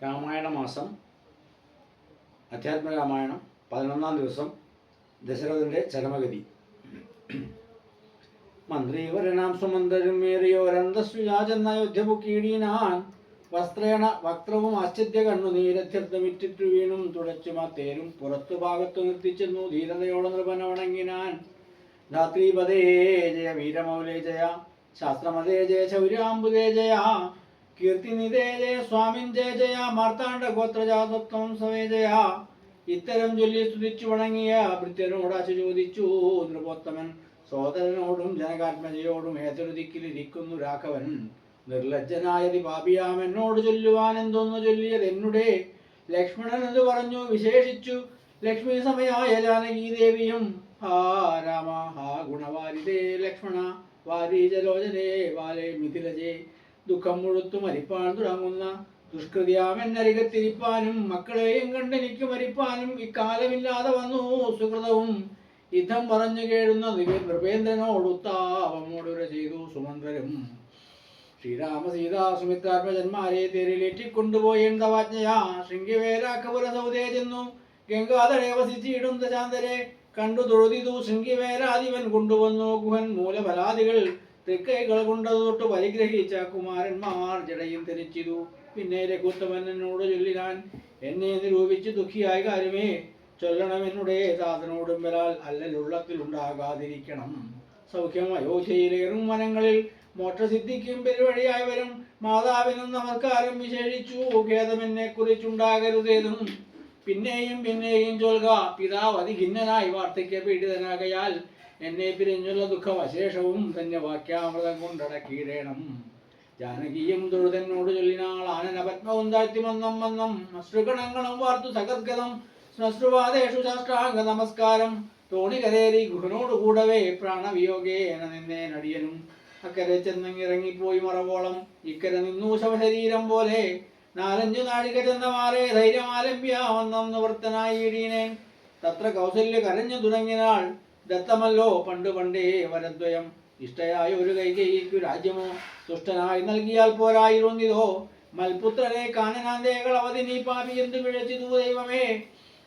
രാമായണ മാസം അധ്യാത്മരാമായണം 11-ാം ദിവസം ദശരഥന്റെ ചരമഗതി. മന്ത്രീവരനാം സുമന്ത്രരുമേറിയോരന്തസ്വിജാചെന്ന അയോധ്യപുക്കീടീനാൻ വസ്ത്രേണ വക്രവും ആശ്ചര്യ കണ്ണുനീരത്യർത്ഥമിറ്റിറ്റു വീണും തുടച്ചുമാ തേരും പുറത്തു ഭാഗത്തു നിർത്തിച്ചെന്നു ധീരതയോടെ നൃപന വണങ്ങിനാൻ. ധാത്രീപദേ ജയ വീരമൗലേ ജയ ശാസ്ത്രമതേ ജയ ശൗര്യാംബുദേ ജയ കീർത്തിനിതേ ജയ സ്വാമിൻ ജയ ജയ മാർത്താണ്ഡ ഗോത്രജാതത്വം സവേ ജയ. ഇത്തരം ചൊല്ലി സ്തുതിച്ചു വണങ്ങിയ ഭൃത്യനോടാശു ചോദിച്ചു നൃപോത്തമൻ സോദരനോടും ജനകാത്മജയോടും ഏതൊരു ദിക്കിലിരിക്കുന്നു രാഘവൻ. നിർലജ്ജനായതി പാപിയാം എന്നോട് ചൊല്ലുവാൻ എന്തൊന്നു ചൊല്ലിയത് എന്നുടെ ലക്ഷ്മണൻ എന്ന് പറഞ്ഞു വിശേഷിച്ചു. ലക്ഷ്മി സമയായ ജാനകീദേവിയും ഹാ രാമ ഹാ ഗുണവാരിതേ ലക്ഷ്മണ വാരീജലോചനേ വാലേ മിഥിലജേ. ദുഃഖം മുഴുത്തു മരിപ്പാൻ തുടങ്ങുന്ന ദുഷ്കൃതിയാമെന്നരികത്തിരിപ്പാനും മക്കളെയും കണ്ടെനിക്ക് മരിപ്പാനും ഇക്കാലമില്ലാതെ വന്നു സുഹൃതവും. യുദ്ധം പറഞ്ഞു കേഴുന്ന നൃപേന്ദ്രനോടുത്താവമോടുര ചെയ്തു സുമന്ത്രരും. ശ്രീരാമ സീതാ സുമിത്രാത്മജന്മാരെ തേരിലേറ്റിക്കൊണ്ടുപോയേണ്ടവാജ്ഞയാ ശൃംഗിവേരാക്കപുര സൗദേ ചെന്നു ഗംഗാധരേ വസിച്ചിടും ദശാന്തരെ കണ്ടു തൊഴുതിതു ശൃംഗിവേരാധിപൻ കൊണ്ടുവന്നു ഗുഹൻ മൂലഫലാദികൾ തൃക്കൈകൾ കൊണ്ടതു തൊട്ട് പരിഗ്രഹിച്ച കുമാരന്മാർ ജടയും ധരിച്ചിതു. പിന്നെ രഘുത്തമൻ എന്നോട് ചൊല്ലിനാൻ എന്നെ നിരൂപിച്ച് ദുഃഖിയായ കാര്യമേ ചൊല്ലണം എന്നുടെ സാധനോടും വരാൽ അല്ലലുള്ളത്തിലുണ്ടാകാതിരിക്കണം. സൗഖ്യം അയോധ്യയിലേറും വനങ്ങളിൽ മോക്ഷസിദ്ധിക്കും പെരുവഴിയായി വരും മാതാവിനും നമസ്കാരം വിശേഷിച്ചു ഖേദമെന്നെ കുറിച്ചുണ്ടാകരുതേതും. പിന്നെയും പിന്നെയും ചൊൽക പിതാവ് അതിഖിന്നനായി വാർദ്ധക്യ പീഡിതനാകയാൽ എന്നെ പിരിഞ്ഞുള്ള ദുഃഖവശേഷവും തന്നെ വാക്യാമൃതം കൊണ്ടടക്കിയിടേണം. ജാനകിയും തൊഴുതെന്നോട് ചൊല്ലിനാൾ ആനന പത്മവും താഴ്ത്തി മന്നം മന്നം അശ്രുഗണങ്ങളും വാർത്തു സകദ്ഗതം ശ്മശ്രുവാദേഷു സാഷ്ടാംഗ നമസ്കാരം. തോണികരേറി ഗുഹനോട് കൂടവേ പ്രാണവിയോഗേന നിന്നേ നടിയനും. അക്കരെ ചെന്നങ്ങിറങ്ങിപ്പോയി മറവോളം ഇക്കരെ നിന്നു ശവശരീരം പോലെ. 4-5 നാഴിക ചെന്ന മാറേ ധൈര്യമാലംബ്യാവെന്ന നിവൃത്തനായി ഇടീനേൻ. തത്ര കൗസല്യ കരഞ്ഞു തുടങ്ങിനാൾ ദത്തമല്ലോ പണ്ടു പണ്ടേ വരദ്വയം. ഇഷ്ടയായ ഒരു കൈകേയിക്കു രാജ്യമോ തുഷ്ടനായി നൽകിയാൽ പോരായിരുന്നിതോ. മൽപുത്രരെ കാനനാന്തേകൾ അവധി നീ പാപി എന്തു പിഴച്ചിതു ദൈവമേ.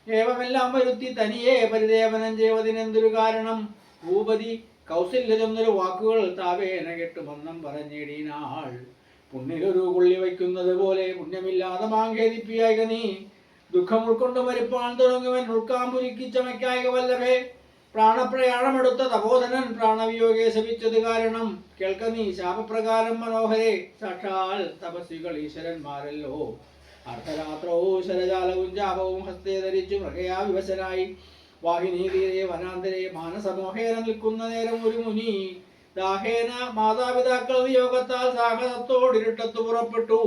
ഏവമെല്ലാം വരുത്തി തനിയെ പരിദേവനം ചെയ്വതിനെന്തൊരു കാരണം. ഭൂപതി കൗസല്യ ചെന്നൊരു വാക്കുകൾ താവേന കെട്ടുമൊന്നും പറഞ്ഞിടീനാൾ. പുണ്ണിലൊരു കൊള്ളി വയ്ക്കുന്നത് പോലെ പുണ്യമില്ലാതെ മാങ്കേതിപ്പിയായിക നീ. ദുഃഖം ഉൾക്കൊണ്ട് മരിപ്പാൻ തുടങ്ങുവൻ ഉൾക്കാമ്പുരിക്കി ചമയ്ക്കായിക വല്ലഭേ. പ്രാണപ്രയാണമെടുത്ത തപോധനൻ പ്രാണവിയോഗെ ശപിച്ചത് കാരണം കേൾക്ക നീ ശാപപ്രകാരം മനോഹരെ. സാക്ഷാൽ തപസ്വികൾ ഈശ്വരന്മാരല്ലോ. അർദ്ധരാത്രോ ശരജാലവും ജാപവും ഹസ്തേ ധരിച്ചു മൃഗയാ വിവശനായി വാഹിനീ തീരെ വനാന്തരെ മാനസമോഹേന നിൽക്കുന്ന നേരം ഒരു മുനി ദാഹേന മാതാപിതാക്കൾ വിയോഗത്താൽ സാഹസത്തോടിരുട്ടത്ത് പുറപ്പെട്ടു.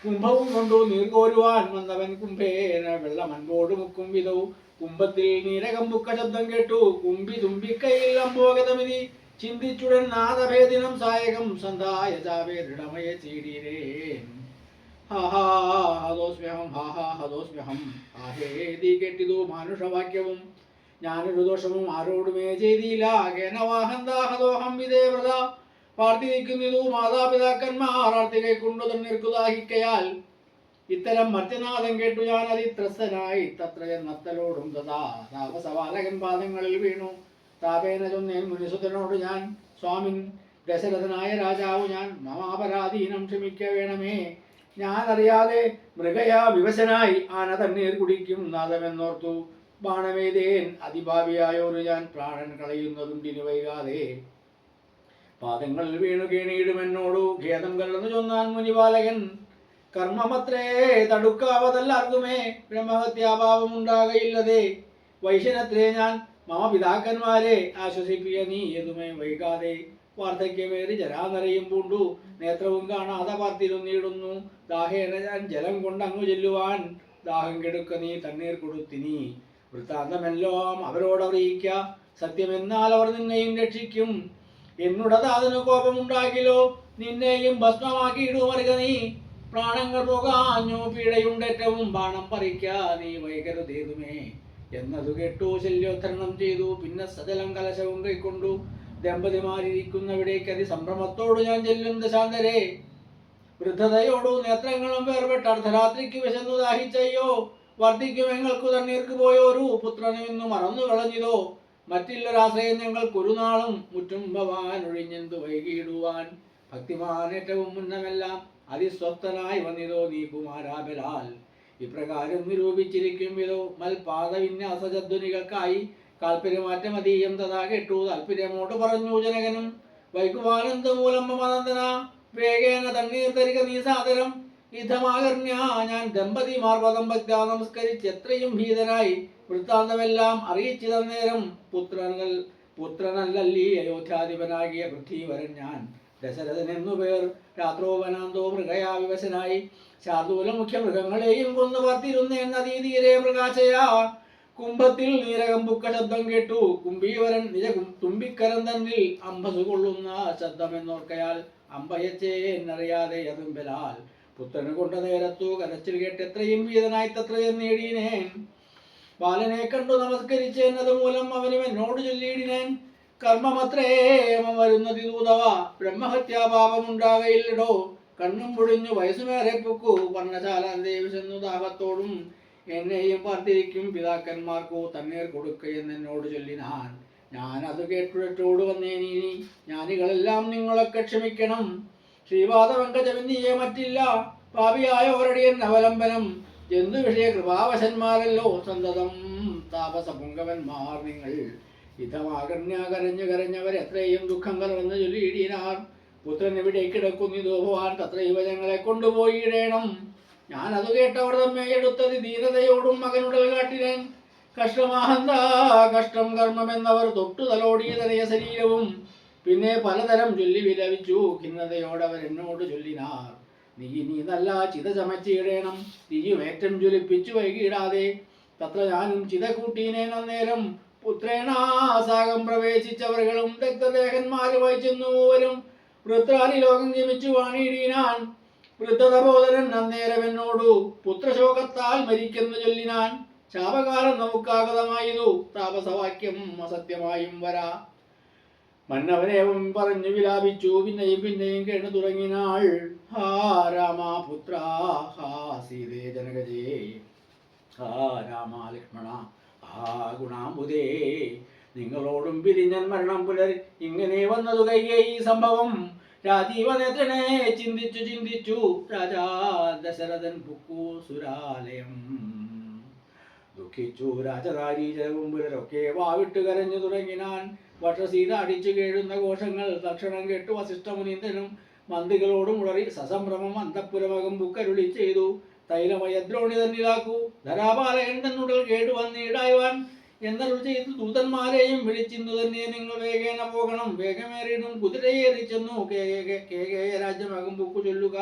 കുംഭവും കൊണ്ടു നീർകോരുവാൻ വന്നവൻ കുംഭേന വെള്ളമൻപോട് മുക്കും വിധവും കുംഭത്തിൽ നീരകമ്പുക്ക ശബ്ദം കേട്ടു. കുമ്പി തുമ്പിക്കൈയിൽ അമ്പോഗതമിതി ചിന്തിച്ചുടൻ നാദഭേദിനം സായകം സന്ധായ ചാവേ ദൃഢമയെ ചീടീരേൻ. ഹാഹാ ഹതോസ്മ്യഹം ഹാഹാ ഹതോസ്മ്യഹം ആഹേതി കേട്ടിതു മാനുഷവാക്യവും. ഞാനൊരു ദോഷവും ആരോടുമേ ചെയ്തില്ല കേനവാഹന്താഹതോഹം വിധേ വ്രത. പാർത്തിരിക്കുന്നിതു മാതാപിതാക്കന്മാർ ആർത്തികை കൊണ്ടു തന്നിർക്കുതാഹിക്കയാൽ. ഇത്തരം മർത്യനാഥം കേട്ടു ഞാൻ അതിത്രസ്തനായി തത്ര നത്തലോടും തഥാ താപസവാലകൻ പാദങ്ങളിൽ വീണു. താപേന ചൊന്നേൻ മുനിസുതനോട് ഞാൻ സ്വാമിൻ ദശരഥനായ രാജാവു ഞാൻ മമാപരാധീനം ക്ഷമിക്ക വേണമേ. ഞാൻ അറിയാതെ മൃഗയാ വിവശനായി ആന തണ്ണീർ കുടിക്കും നാദമെന്നോർത്തു ബാണമേതേൻ അതിഭാവിയായോരു ഞാൻ പ്രാണൻ കളയുന്നതുണ്ടിനി വൈകാതെ. പാദങ്ങളിൽ വീണു കേണിയിടുമെന്നോടു ഖേദം കലർന്നു ചൊന്നാൻ മുനിപാലകൻ. കർമ്മമത്രേ തടുക്കാവതല്ലാർക്കുമേ ബ്രഹ്മഹത്യാഭാവമുണ്ടാകയില്ലതേ. വൈശ്യനത്രേ ഞാൻ മമ പിതാക്കന്മാരെ ആശ്വസിപ്പിയ നീ ഏതുമേ വൈകാതെ. വാർദ്ധക്യമേറി ജരാനരയും പൂണ്ടു നേത്രവും കാണാതെ പാർത്തിരുന്നിടുന്നു. ദാഹേന ഞാൻ ജലം കൊണ്ടങ്ങു ചെല്ലുവാൻ ദാഹം കെടുക്ക നീ തണ്ണീർ കൊടുത്തിനി. വൃത്താന്തമെല്ലാം അവരോടറിയിക്ക സത്യമെന്നാൽ അവർ നിന്നെയും രക്ഷിക്കും. എന്നുടതാതിനു കോപമുണ്ടാകിലോ നിന്നെയും ഭസ്മമാക്കിയിടുമറിക നീ. പ്രാണങ്ങൾ പോകാഞ്ഞു പീഡയുണ്ടേറ്റവും ബാണം പറിക്ക നീ വൈകരുതേതുമേ എന്നതു കേട്ടു ശല്യോദ്ധരണം ചെയ്തു. പിന്നെ സജലം കലശവും കൈക്കൊണ്ടു ദമ്പതിമാരിയ്ക്കുന്നവിടേക്ക് അതിസംഭ്രമത്തോടു ഞാൻ ചെല്ലും ദശാന്തരെ. വൃദ്ധതയോടു നേത്രങ്ങളും വേർപെട്ട അർദ്ധരാത്രിക്ക് വിശന്നു ദാഹിച്ചയ്യോ, വർദ്ധിക്കും ഞങ്ങൾക്കു തണ്ണീർക്ക് പോയോരു പുത്രനെ ഇന്നു മറന്നു കളഞ്ഞിതോ. മറ്റില്ലൊരാശ്രയം ഞങ്ങൾക്കൊരു നാളും മുറ്റും ഭവാൻ ഒഴിഞ്ഞെന്തു വൈകിയിടുവാൻ. ഭക്തിമാൻ ഏറ്റവും മുന്നമെല്ലാം അതിസ്വസ്ഥനായി വന്നിതോ നീ കുമാരാബലാൽ. ഇപ്രകാരം നിരൂപിച്ചിരിക്കും വിധോ മൽപാദ വിന്യാസധ്വനികൾക്കായി കാൽപര്യമാറ്റമതീയം തഥാ കേട്ടു താല്പര്യമോട് പറഞ്ഞു ജനകനും. വൈകുവാനന്ദ മൂലം മമനന്ദന വേഗേന തണ്ണീർ തരിക നീ സാദരം. ഇതമാകർണ്യ ഞാൻ ദമ്പതിമാർ പദം ഭക്ത നമസ്കരിച്ച് എത്രയും ഭീതനായി വൃത്താന്തമെല്ലാം അറിയിച്ചു തന്നേരം. പുത്രനല്ലല്ലീ അയോധ്യാധിപനാകിയ പൃഥ്വീവരൻ ഞാൻ ദശരഥൻ എന്നു പേർ. രാത്രോപനാന്തോ മൃഗയാ വിവശനായി ശാർദൂല മുഖ്യ മൃഗങ്ങളെയും കൊന്നു വർത്തിരുന്നേൻ നദീതീരെ പ്രകാശയാ. കുംഭത്തിൽ നീരകമ്പുക്ക ശബ്ദം കേട്ടു കുംഭീവരൻ നിജ തുമ്പിക്കരം തന്നിൽ അമ്പസു കൊള്ളുന്ന ശബ്ദമെന്നോർക്കയാൽ അമ്പയച്ചേ എന്നറിയാതെ യതുമ്പലാൽ. പുത്രന് കൊണ്ട നേരത്തു കരച്ചിൽ കേട്ട് എത്രയും വീതനായി തത്രയും നേടിനേൻ. ബാലനെ കണ്ടു നമസ്കരിച്ചേൻ, അതുമൂലം അവനും എന്നോട് ചൊല്ലിയിടിനേൻ. കർമ്മമത്രേ വരുന്നത് ദൂതവ ബ്രഹ്മഹത്യാപാപമുണ്ടാകയില്ലടോ. കണ്ണും പൊടിഞ്ഞു വയസ്സുമേറെ പൊക്കു വർണ്ണശാല ദേവിശെന്നു ദാഹത്തോടും എന്നെയും പാർത്തിരിക്കും പിതാക്കന്മാർക്കു തണ്ണീർ കൊടുക്കയെന്നോട് ചൊല്ലിനാൻ. ഞാൻ അത് കേട്ടുടോട് വന്നേനി. ജ്ഞാനികളെല്ലാം നിങ്ങളൊക്കെ ക്ഷമിക്കണം. ശ്രീപാദപങ്കജമെന്നിയെ മറ്റില്ല പാപിയായ ഒരടിയൻ അവലംബനം. ജന്തു വിഷയ കൃപാവശന്മാരല്ലോ സന്തതം താപസ പുങ്കവന്മാർ നിങ്ങൾ. ഇതമാകർണ്യ കരഞ്ഞു കരഞ്ഞവരെത്രയും ദുഃഖം കലർന്ന് ചൊല്ലിയിടിനാർ. പുത്രൻ എവിടെ കിടക്കുന്നിതോ ഭവാൻ തത്രൈവ ഞങ്ങളെ കൊണ്ടുപോയിടേണം. ഞാൻ അത് കേട്ടവർ തമ്മെ എടുത്തത് ദീനതയോടും മകനുടൽ കാട്ടിനേൻ. കഷ്ടമാഹന്ത കഷ്ടം കർമ്മമെന്നവർ തൊട്ടു തലോടിയതനയ ശരീരവും. പിന്നെ പലതരം ചൊല്ലി വിലപിച്ചു ഖിന്നതയോടവർ എന്നോട് ചൊല്ലിനാർ. നീ നല്ല ചിത ചമച്ചിടേണം, തീയുമേറ്റം ജ്വലിപ്പിച്ചു വൈകിടാതെ. തത്ര ഞാനും ചിത കൂട്ടീനേൻ അന്നേരം. പുത്രേണാസാകം പ്രവേശിച്ചവர்களுം ദഗ്ധദേഹന്മാരുമായി ചെന്നുപോലും വൃത്രാലി ലോകം ഗമിച്ചു വാണിയിടിനാൻ. വൃദ്ധതബോധനൻ അന്നേരം എന്നോടു പുത്രശോകത്താൽ മരിക്കുന്നു ചൊല്ലിനാൻ. ശാപകാലം നമുക്കാഗതമായതു താപസവാക്യം അസത്യമായും വരാ. മന്നവനേവം പറഞ്ഞു വിലാപിച്ചു പിന്നെയും പിന്നെയും കേണു തുടങ്ങിനാൾ. ഹാ രാമപുത്ര, ഹാ സീതേ ജനകജേ, ഹാ രാമ ലക്ഷ്മണ, ഹാ ഗുണാംബുദേ. നിങ്ങളോടും പിരിഞ്ഞൻ മരണം പുലരി ഇങ്ങനെ വന്നതു കൈകേയി സംഭവം. രാജീവനേത്രനെ ചിന്തിച്ചു ചിന്തിച്ചു രാജാ ദശരഥൻ പുക്കു സുരാലയം. ദുഃഖിച്ചു രാജധാരീചരവും പുലരൊക്കെ വാവിട്ട് കരഞ്ഞു തുടങ്ങിനാൻ. വക്ഷസീത അടിച്ചു കേഴുന്ന ഘോഷങ്ങൾ തക്ഷണം കേട്ടു വസിഷ്ഠമുനീന്ദ്രനും മന്ത്രികളോടും ഉളറി സസംഭ്രമം അന്തഃപുരമകം ബുക്കരുളി ചെയ്തു. തൈലമയദ്രോണി തന്നിലാക്കൂ ധരാപാലകൻ തന്നുടൽ കേടുവന്നിടായുവാൻ എന്നരുൾ ചെയ്തു ദൂതന്മാരെയും വിളിച്ചിന്നു തന്നെ നിങ്ങൾ വേഗേന പോകണം. വേഗമേറിയും കുതിരയേറി ചെന്നു കേകേയ രാജ്യമകം ബുക്കു ചൊല്ലുക.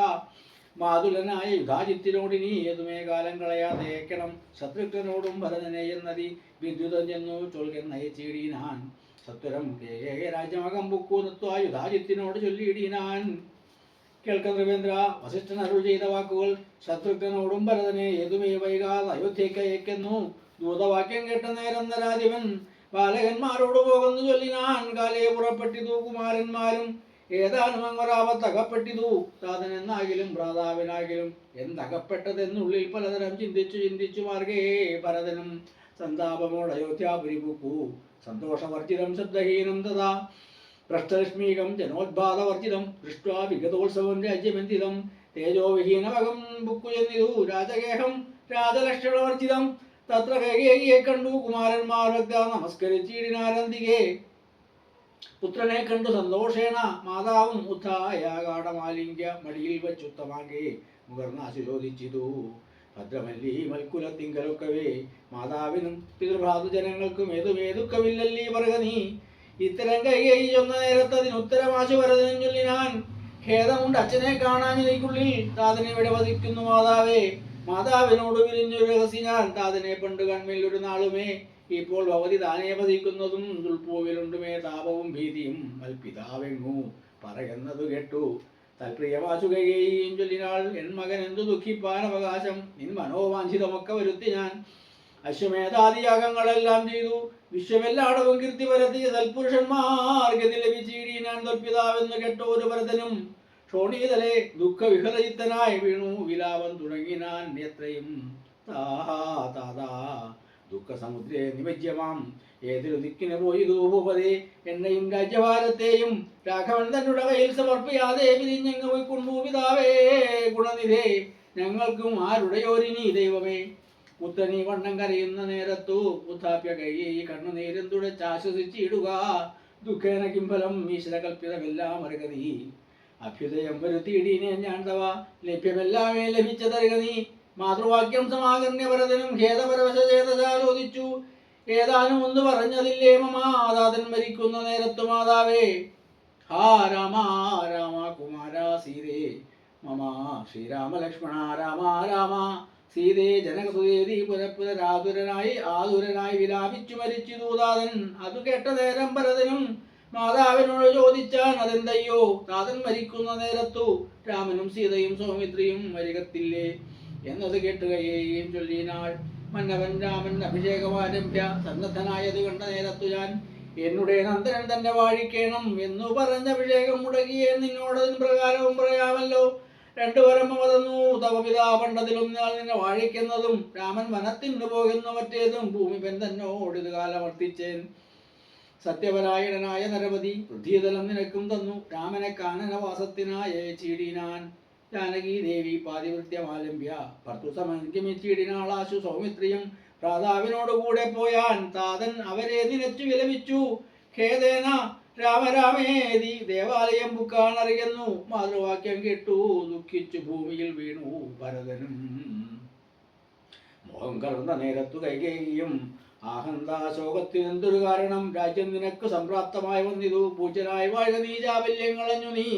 മാതുലനായ യുധാജിത്തിനോടിനി ഏതുമേ കാലം കളയാതെ ഏക്കണം. ശത്രുഘ്നോടും ഭരതനെ എന്നതി വിദ്യുതം ചെന്നു ചൊൽകെന്നയച്ചിടീനാൻ. സത്വരം കേകേയ രാജ്യമകം ബുക്കു നിർത്തുക യുധാജിത്തിനോട് ചൊല്ലിയിടീനാൻ. കേൾക്ക ത്രിവേന്ദ്ര, വസിഷ്ഠൻ അരുൾ ചെയ്ത വാക്കുകൾ. ശത്രുഘ്നോടും ഭരതനെ ഏതുമേ വൈകാതെ അയോധ്യയ്ക്ക് അയക്കുന്നു. ദൂതവാക്യം കേട്ട നേരം നരാധിപൻ ബാലകന്മാരോട് പോകുന്നു ചൊല്ലിനാൻ. കാലയെ പുറപ്പെട്ടിതു കുമാരന്മാരും ഏതാനും അങ്ങൊരാപത്തകപ്പെട്ടിതു. താതനെന്നാകിലും ഭ്രാതാവിനാകിലും എന്തകപ്പെട്ടതെന്നുള്ളിൽ പലതരം ചിന്തിച്ചു ചിന്തിച്ചു മാർഗേ ഭരതനും സന്താപമോട് അയോധ്യാപുരി പൂക്കു. സന്തോഷവർജിതം ശബ്ദഹീനം തഥാ ഭ്രഷ്ടലക്ഷ്മീകം ജനോദ്ബാധവർജിതം ദൃഷ്ട്വാ വിഗതോത്സവം രാജ്യമെന്തിതം. തേജോവിഹീനമകം ബുക്കു ചെന്നിതു രാജഗേഹം രാജലക്ഷണവർജിതം. തത്ര കേകേയിയെ കണ്ടു കുമാരന്മാർ ഭക്ത നമസ്കരിച്ചിടിനാരന്തികെ. പുത്രനെ കണ്ടു സന്തോഷേണ മാതാവും ഉത്ഥായ ഗാഠമാലിംഗ്യ മടിയിൽ വച്ചുത്തമാകെ മുകർന്നാശു ചോദിച്ചിതു. ഭദ്രമല്ലീ മൽക്കുലത്തിങ്കലൊക്കവേ മാതാവിനും പിതൃഭ്രാതൃജനങ്ങൾക്കും ഏതുമേതുക്കവില്ലല്ലീ പറക നീ. ഇത്തരം കൈകൈ ചൊന്ന നേരത്തതിന് ഉത്തരമാശു ഭരതനും ചൊല്ലിനാൻ. ഖേദമുണ്ട് അച്ഛനെ കാണാൻ എനിക്കുള്ളിൽ താതനെവിടെ വസിക്കുന്നു മാതാവേ. മാതാവിനോട് വിരിഞ്ഞൊരു രഹസ്യം ഞാൻ താതനെ പണ്ട് കൺമിൽ ഒരു നാളുമേ. ഇപ്പോൾ ഭവതി താനെ വസിക്കുന്നതും ദുൽപൂവിലുണ്ടുമേ താപവും ഭീതിയും മൽപിതാവെങ്ങു പറയുന്നതു കേട്ടു. തൽപ്രിയവാസുകയും ചൊല്ലിനാൾ. എൻ മകൻ എന്തു ദുഃഖിപ്പാൻ അവകാശം, നിൻ മനോവാഞ്ചിതമൊക്കെ വരുത്തി ഞാൻ. അശ്വമേധാദിയാഗങ്ങളെല്ലാം ചെയ്തു വിശ്വമെല്ലാടവും കീർത്തി പരത്തിയ സൽപുരുഷന്മാർ ഗതി ലഭിച്ചിടി ഞാൻ തൊൽപിതാവെന്ന് കേട്ടോരു ഭരതനും. ക്ഷോണീതലെ ദുഃഖവിഹലചിത്തനായി വീണു വിലാപം തുടങ്ങിനാൻ എത്രയും താതാ ദുഃഖസമുദ്രേ നിമജ്യമാം ഏതൊരു ദിക്കിന് പോയതു ഭൂപതേ എന്നെയും രാജ്യഭാരത്തെയും രാഘവൻ തന്നുടെ കയ്യിൽ സമർപ്പിയാതെ പിരിഞ്ഞങ്ങ് പോയിക്കൊണ്ടു പിതാവേ ഗുണനിധേ ഞങ്ങൾക്കും ആരുടെയോരിനി ദൈവമേ. പുത്രനീ വണ്ണം കരയുന്ന നേരത്തു ഉദ്ധാപ്യ കൈകേയി കണ്ണുനീരും തുടച്ചാശ്വസിച്ചിടുക. ദുഃഖേന കിംഫലം ഈശ്വരകൽപ്പിതമെല്ലാം അറികനീ. അഭ്യുദയം വരുത്തിയിടീനെ ഞാൻ തവ ലഭ്യമെല്ലാമേ ലഭിച്ചതറിക നീ. മാതൃവാക്യം സമാകർണ്യ ഭരതനും ഖേദപരവശചേതസാലോദിച്ചു. ഏതാനും ഒന്ന് പറഞ്ഞതില്ലേ മമാതാതൻ മരിക്കുന്ന നേരത്തു മാതാവേ. ഹാ രാമ രാമ കുമാര സീതേ മമ ശ്രീരാമലക്ഷ്മണ രാമ രാമ സീതേ ജനകസുതേതി ആതുരനായി വിലാപിച്ചു മരിച്ചു ദൂതാതൻ. അതു കേട്ട നേരം ഭരതനും മാതാവിനോട് ചോദിച്ചാൻ അതെന്തയ്യോ താതൻ മരിക്കുന്ന നേരത്തു രാമനും സീതയും സൗമിത്രിയും വരികത്തില്ലേ എന്നത് കേട്ടുകയേയും ചൊല്ലിനാൾ. മന്നവൻ രാമൻ അഭിഷേകമാരംഭ്യ സന്നദ്ധനായത് കണ്ട നേരത്തു ഞാൻ എന്നുടെ നന്ദനൻ തന്നെ വാഴിക്കേണം എന്നു പറഞ്ഞ അഭിഷേകം മുടങ്ങിയേ നിന്നോടതിന് പ്രകാരവും പറയാമല്ലോ. രണ്ടു വരം തന്നു തവ പിതാ പണ്ടതിലൊന്നാൾ നിന്നെ വാഴിക്കുന്നതും രാമൻ വനത്തിനു പോകുന്ന മറ്റേതും ഭൂമിപൻ തന്നോടിത് കാലമർത്തിച്ചേൻ. സത്യപരായണനായ നരപതി പൃഥ്വിതലം നിനക്കും തന്നു രാമനെ കാനനവാസത്തിനായ ചീടിനാൻ. ജാനകി ദേവി പാതിവൃത്യമാലംബ്യ ഭർത്തുസമഞ്ജമിച്ചിടിനാളാശു സൗമിത്രിയും ഭ്രാതാവിനോടുകൂടെ പോയാൻ. താതൻ അവരെ നിനച്ചു വിലപിച്ചു ഖേദേന രാമരാമേതി ദേവാലയം ബുക്കാണറിയുന്നു. മാതൃവാക്യം കേട്ടു ദുഃഖിച്ചു ഭൂമിയിൽ വീണു ഭരതനും. മോഹം കലർന്ന നേരത്തു കൈകേയിയും ആഹന്താശോകത്തിനെന്തൊരു കാരണം. രാജ്യം നിനക്ക് സംപ്രാപ്തമായി വന്നിതു പൂജനായി വാഴ നീ ചാബല്യങ്ങളഞ്ഞു നീ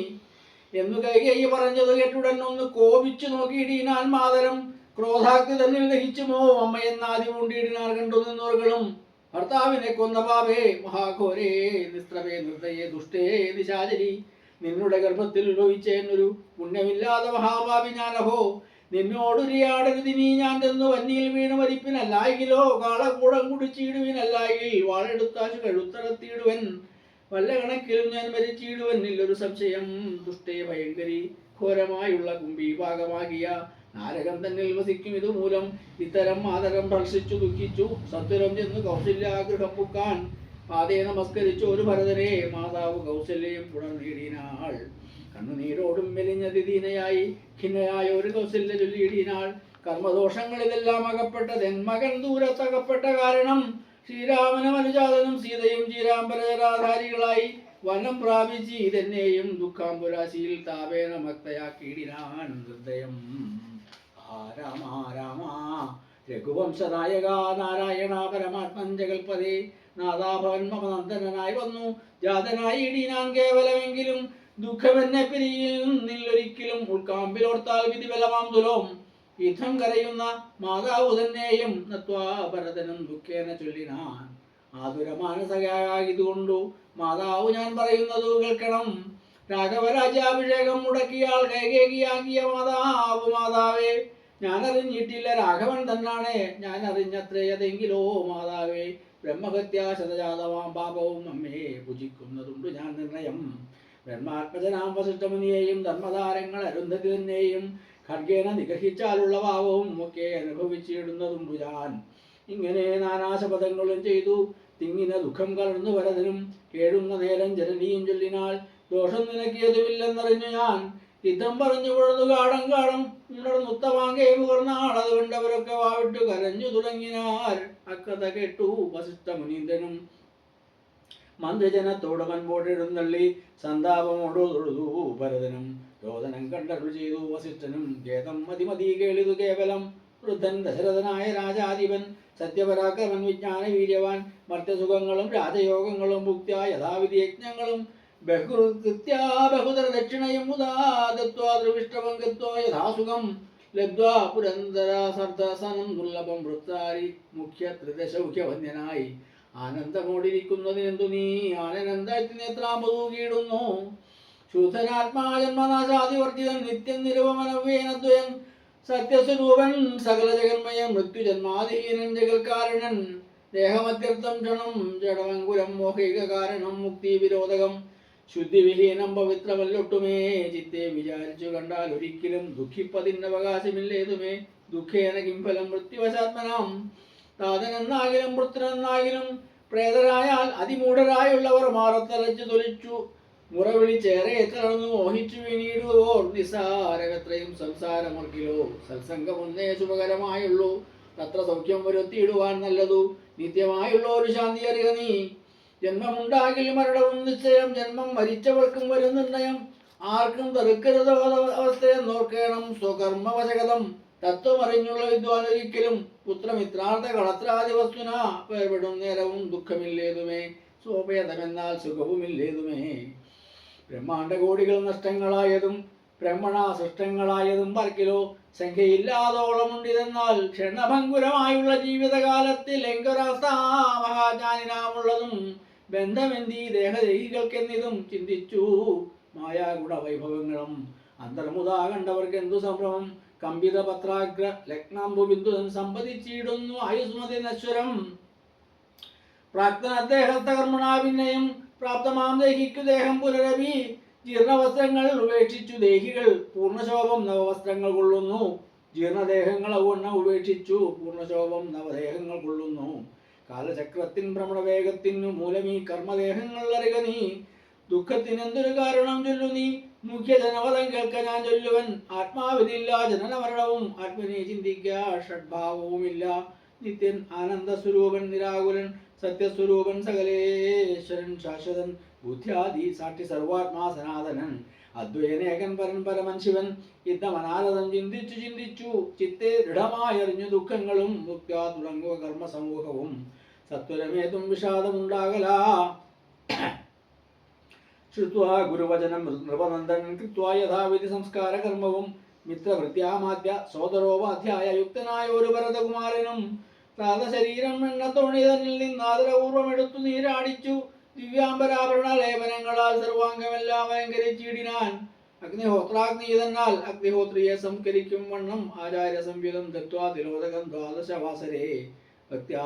എന്നു കൈകേയി പറഞ്ഞത് കേട്ടുടൻ ഒന്ന് കോപിച്ചു നോക്കിയിടീനാൻ മാതരം. ക്രോധാഗ്നി തന്നിൽ ദഹിച്ചുമോ അമ്മയെന്നാദി പൂണ്ടിയിടിനാൾ കണ്ടു നിന്നോർകളും. ഭർത്താവിനെ കൊന്ന പാപേ മഹാഘോരേ നിസ്ത്രവേ നിർദ്ദയേ ദുഷ്ടേ നിശാചരി. നിന്നുടെ ഗർഭത്തിൽ ഉത്ഭവിച്ചേന്നൊരു പുണ്യമില്ലാത്ത മഹാപാപി ഞാനഹോ. നിന്നോടുരിയാടരുതിനീ ഞാൻ തന്നു വന്നിയിൽ വീണ് മരിപ്പിനല്ലായിലോ. കാളകൂടം കുടിച്ചിടുവിനല്ലായിൽ വാളെടുത്താശു കഴുത്തറത്തിയിടുവൻ. വല്ല കണക്കിലും ഞാൻ മരിച്ചിടുവൻ ഇല്ലൊരു സംശയം. ദുഷ്ടേ ഭയങ്കരി ഘോരമായുള്ള കുംഭീഭാഗമാകിയ നാരകം തന്നിൽ വസിക്കും ഇതുമൂലം. ഇത്തരം മാതരം ഭർഷിച്ചു ദുഃഖിച്ചു സത്വരം ചെന്ന് കൗസല്യാഗ്രഹം പുക്കാൻ. പാതേ നമസ്കരിച്ചു ഒരു ഭരതനെ മാതാവ് കൗസല്യം പുണർനീടിനാൾ. കണ്ണുനീരോടും മെലിഞ്ഞ ദിദീനയായി ഖിന്നയായ ഒരു കൗസല്യ ചൊല്ലിയിടിനാൾ. കർമ്മദോഷങ്ങളിതെല്ലാം അകപ്പെട്ടതെൻ മകൻ ദൂരത്തകപ്പെട്ട കാരണം. ശ്രീരാമനും അനുജാതനും സീതയും ചീരാമ്പരരാധാരികളായി വനം പ്രാപിച്ച് ഇതെന്നെയും ദുഃഖാംബുരാശിയിൽ താപേന മക്തയാക്കിയിടിനാൻ ഹൃദയം. ആ രാമ രാമ രഘുവംശനായക നാരായണ പരമാത്മൻ ജഗൽപതേ. നാദാഭവൻ മമ നന്ദനായി വന്നു ജാതനായി ഇടീനാൻ കേവലമെങ്കിലും. ദുഃഖമെന്നെ പിരിയുന്നില്ലൊരിക്കലും ഉൾക്കാമ്പിലോർത്താൽ വിധിബലമാം തുലോം. യുദ്ധം കരയുന്ന മാതാവ് തന്നെയും നത്വാ ഭരതനും ദുഃഖേന ചൊല്ലിനാൻ. ആതുരമാനസകായതുകൊണ്ടു മാതാവ് ഞാൻ പറയുന്നത് കേൾക്കണം. രാഘവരാജ്യാഭിഷേകം മുടക്കിയാൾ കൈകേകിയാക്കിയ മാതാവേ. ഞാൻ അറിഞ്ഞിട്ടില്ല രാഘവൻ തന്നാണ് ഞാൻ അറിഞ്ഞത്രയതെങ്കിലോ മാതാവേ. ബ്രഹ്മഹത്യാശതജാതമാം പാപവും അമ്മേ ഭുജിക്കുന്നതുണ്ട് ഞാൻ നിർണയം. ബ്രഹ്മാത്മജനാം വസിഷ്ഠമുനിയെയും ധർമ്മതാരങ്ങൾ അരുന്ധതി തന്നെയും ഖഡ്ഗേന നിഗ്രഹിച്ചാലുള്ള ഭാവവും ഒക്കെ അനുഭവിച്ചിടുന്നതുണ്ടു ഞാൻ. ഇങ്ങനെ നാനാശപഥങ്ങളും ചെയ്തു തിങ്ങിന ദുഃഖം കലർന്നു ഭരതനും. കേഴുന്ന നേരം ജനനിയും ചൊല്ലിനാൾ. ദോഷം നിനക്കിയതുമില്ലെന്നറിഞ്ഞു ഞാൻ. യുദ്ധം പറഞ്ഞു പുഴന്നു കാടം കാടം ഉണർന്നുത്തമാങ്കേ മുകർന്നാൾ. അത് കണ്ടവരൊക്കെ വാവിട്ടു കരഞ്ഞു തുടങ്ങിനാർ. അക്കഥ കേട്ടു വസിഷ്ഠ മുനീന്ദ്രനും മന്ത്രിജനത്തോട് മൻപോട്ടെഴുന്നള്ളി സന്താപമോടു തൊഴുതു ഭരതനും. രോദനം കണ്ടരുൾ ചെയ്തു വസിഷ്ഠനും ഖേദം മതിമതി കേളിതു കേവലം. വൃദ്ധൻ ദശരഥനായ രാജാധിപൻ സത്യപരാക്രമൻ വിജ്ഞാന വീര്യവാൻ. മർത്യസുഖങ്ങളും രാജയോഗങ്ങളും ഭുക്ത്യാ യഥാവിധി യജ്ഞങ്ങളും ബഹുതര ദക്ഷിണയും മുദാദത്വാദൃവിഷ്ടവം ഗത്വാ യഥാസുഖം ലബ്ധ്വാ പുരന്തരാസർദസനം ദുർലഭം വൃത്താരി മുഖ്യ ത്രിദശൗഖ്യവന്യനായി. ആനന്ദമോടിരിക്കുന്നതിനെന്തു നീ ആനന്ദത്തിനെത്രാമ്പതൂകിയിടുന്നു. ശൂദ്ധനാത്മാജന്മനാശാദിവർജിതൻ നിത്യം നിരുപമനവേനദ്വയൻ. സത്യസ്വരൂപൻ സകല ജഗന്മയം മൃത്യുജന്മാധീനൻ ജഗൽക്കാരണൻ. ദേഹമത്യർത്ഥം ക്ഷണം ജഡമങ്കുരം മോഹിക കാരണം മുക്തി വിരോധകം. ശുദ്ധിവിഹീനം പവിത്രമല്ലൊട്ടുമേ ചിത്തെ വിചാരിച്ചു കണ്ടാൽ ഒരിക്കലും ദുഃഖിപ്പതിന് അവകാശമില്ലേതുമേ ദുഃഖേന കിംഫലം മൃത്യുവശാത്മനാം താതനെന്നാകിലും പുത്രനെന്നാകിലും പ്രേതരായാൽ അതിമൂഢരായുള്ളവർ മാറത്തലച്ചു തൊലിച്ചു മുറവിളിച്ചേറെ തളർന്നു മോഹിച്ചു വീണിടുവോർ നിസാരകത്രയും സംസാരമർക്കിലോ സത്സംഗമൊന്നേ ശുഭകരമായുള്ളൂ തത്ര സൗഖ്യം വരുത്തിയിടുവാൻ നല്ലതു നിത്യമായുള്ള ഒരു ശാന്തി അറിയ നീ ജന്മമുണ്ടാകിൽ മരണവും നിശ്ചയം ജന്മം മരിച്ചവർക്കും വരും നിർണയം ആർക്കും തെറുക്കരുതോ അവസ്ഥയെ നോക്കണം സ്വകർമ്മവശകതം തത്വമറിഞ്ഞുള്ള വിദ്വാൻ ഒരിക്കലും പുത്രമിത്രാർത്ഥ കളത്രാദി വസ്തുന പേർവിടും നേരവും ദുഃഖമില്ലേതുമേ സ്വഭേദമെന്നാൽ സുഖവുമില്ലേതുമേ ബ്രഹ്മാണ്ട കോടികൾ നഷ്ടങ്ങളായതും ബ്രഹ്മണ സൃഷ്ടങ്ങളായതും പറക്കിലോ സംഖ്യയില്ലാതോളമുണ്ടിതെന്നാൽ ക്ഷണഭങ്കുരമായുള്ള ജീവിതകാലത്തിൽ എങ്കൊരവസ്ഥ മഹാജ്ഞാനിനാമുള്ളതും ബന്ധമെന്തി ദേഹദേഹികൾക്കെന്നിതും ചിന്തിച്ചു മായാഗുണവൈഭവങ്ങളും അന്തർമുതാ കണ്ടവർക്ക് എന്തു സംഭ്രമം കമ്പിത പത്രാഗ്ര ലഗ്നാംബു ബിന്ദുതൻ സമ്പതിച്ചിടുന്നു ആയുസ്മതി നശ്വരം പ്രാക്തന ദേഹത്തകർമ്മണ ഭിന്നയം പ്രാപ്തമാം ദേഹിക്കു ദേഹം പുനരവി ജീർണവസ്ത്രങ്ങൾ ഉപേക്ഷിച്ചു ദേഹികൾ പൂർണ്ണശോഭം നവവസ്ത്രങ്ങൾ കൊള്ളുന്നു ജീർണദേഹങ്ങൾ അവണ്ണ ഉപേക്ഷിച്ചു പൂർണ്ണശോഭം നവദേഹങ്ങൾ കൊള്ളുന്നു കാലചക്രത്തിൻ ഭ്രമണവേഗത്തിനു മൂലമീ കർമ്മദേഹങ്ങൾ അറിക നീ ദുഃഖത്തിനെന്തൊരു കാരണം ചൊല്ലു നീ മുഖ്യ ജനപദം കേൾക്ക ഞാൻ ചൊല്ലുവൻ ആത്മാവിതില്ല ജനനമരണവും ആത്മനെ ചിന്തിക്ക ഷഡ്ഭാവവുമില്ല നിത്യൻ ആനന്ദസ്വരൂപൻ നിരാകുലൻ സത്യസ്വരൂപൻ സകലേശ്വരൻ ശാശ്വതൻ ബുദ്ധ്യാദി സാക്ഷി സർവാത്മാ സനാതനൻ അദ്വൈനേകൻ പരൻ പരമൻ ശിവൻ യുദ്ധമനാരദം ചിന്തിച്ചു ചിന്തിച്ചു ചിത്തെ ദൃഢമായറിഞ്ഞു ദുഃഖങ്ങളും മുക്ത തുടങ്ങുക കർമ്മ സമൂഹവും സത്വരമേതും വിഷാദമുണ്ടാകല ശ്രുത്വാ ഗുരുവചനം നൃപനന്ദൻ കൃത്വാ യഥാവിധി സംസ്കാര കർമ്മവും മിത്രഭൃത്യാമാദ്യ സോദരോപാധ്യായ യുക്തനായ ഒരു ഭരതകുമാരനും ശരീരം എണ്ണത്തോണി തന്നിൽ നിന്ന് ആദരപൂർവം എടുത്തു നീരാടിച്ചു ദിവ്യാംബരാഭരണ ലേപനങ്ങളാൽ സർവാംഗമെല്ലാം അലങ്കരിച്ചിടിനാൻ അഗ്നിഹോത്രാഗ്നീതന്നാൽ അഗ്നിഹോത്രിയെ സംസ്കരിക്കും വണ്ണം ആചാര്യ സംയുതം ദത്വാ തിരോധകം ദ്വാദശവാസരേ ഭക്ത്യാ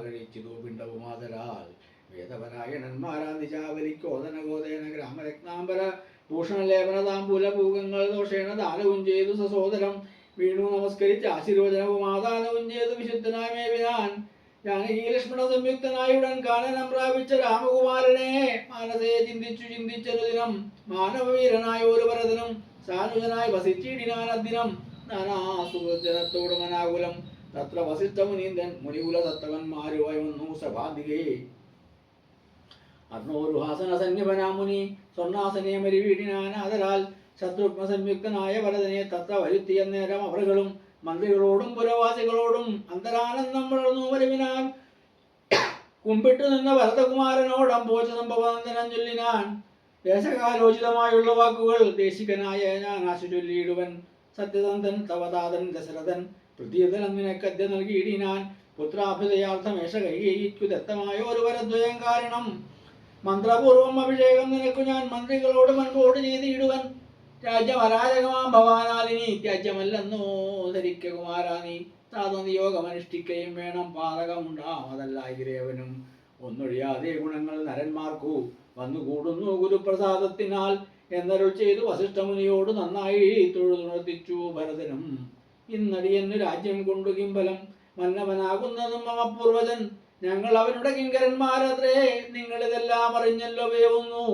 കഴിച്ചിതു പിണ്ടവുമാതരാൽ വേദപരായണന്മാരാ നിജാവലിക്കോദനഗോദേന ഗ്രാമരത്നാംബര ഭൂഷണലേപന താമ്പൂല പൂകങ്ങൾ ദോഷേണ ദാനവും ചെയ്തു സസോദരം വീണു നമസ്കരിച്ച് ആശീർവചനവും ആദാനവും ചെയ്തു വിശുദ്ധനായ മേവിനാൻ ജാനകി ലക്ഷ്മണ സംയുക്തനായി ഉടൻ കാനനം പ്രാപിച്ച രാമകുമാരനെ മാനസേ ചിന്തിച്ചു ചിന്തിച്ചൊരു ദിനം മാനവവീരനായ ഒരു ഭരതനും സാനുജനായി വസിച്ചിടിനാൻ അദ്ദിനം നാനാസുജനത്തോട് മനാകുലം തത്ര വസിഷ്ഠ മുനീന്ദ്രൻ മുനികുല സത്തവന്മാരുമായി വന്നു സഭാധികേ അർണോരുഹാസന സന്നിപനാമുനി സ്വർണാസനെ മരിവീടിനാൻ ആദരാൽ ശത്രുഘ്ന സംയുക്തനായ ഭരതനെ തത്ര വരുത്തിയ നേരം അവളുകളും മന്ത്രികളോടും പുരവാസികളോടും അന്തരാനന്ദം വളർന്നു വരുവിനാൻ കുമ്പിട്ടു നിന്ന ഭരതകുമാരനോട് അമ്പോച സംഭവനന്ദനം ചൊല്ലിനാൻ ദേശകാലോചിതമായുള്ള വാക്കുകൾ ദേശികനായ ഞാൻ ആശു ചൊല്ലിയിടുവൻ സത്യതന്തൻ തവതാതൻ ദശരഥൻ പ്രതീതനം നിനക്കദ്യ നൽകിയിടിനാൻ പുത്രാഭ്യുദയാർത്ഥമേഷ കൈകേയിക്കു ദത്തമായ ഒരു വരദ്വയം കാരണം മന്ത്രപൂർവം അഭിഷേകം നിനക്കു ഞാൻ മന്ത്രികളോട് മൻപോട് ചെയ്തിടുവൻ രാജ്യം അരാജകമാം ഭവാനാലിനി ത്യാജ്യമല്ലെന്നോ ധരിക്ക കുമാരാ നീ താതനിയോഗമനുഷ്ഠിക്കുകയും വേണം പാതകമുണ്ടാമതല്ലായിരേവനും ഒന്നൊഴിയാതെ ഗുണങ്ങൾ നരന്മാർക്കു വന്നുകൂടുന്നു ഗുരുപ്രസാദത്തിനാൽ എന്നരുൾ ചെയ്തു വസിഷ്ഠമുനിയോട് നന്നായി തൊഴുതുണർത്തിച്ചു ഭരതനും ഇന്നടിയെന്നു രാജ്യം കൊണ്ടു കിംബലം മന്നവനാകുന്നതും മമ പൂർവജൻ ഞങ്ങൾ അവരുടെ കിങ്കരന്മാരത്രേ നിങ്ങളിതെല്ലാം അറിഞ്ഞല്ലോ വേവുന്നു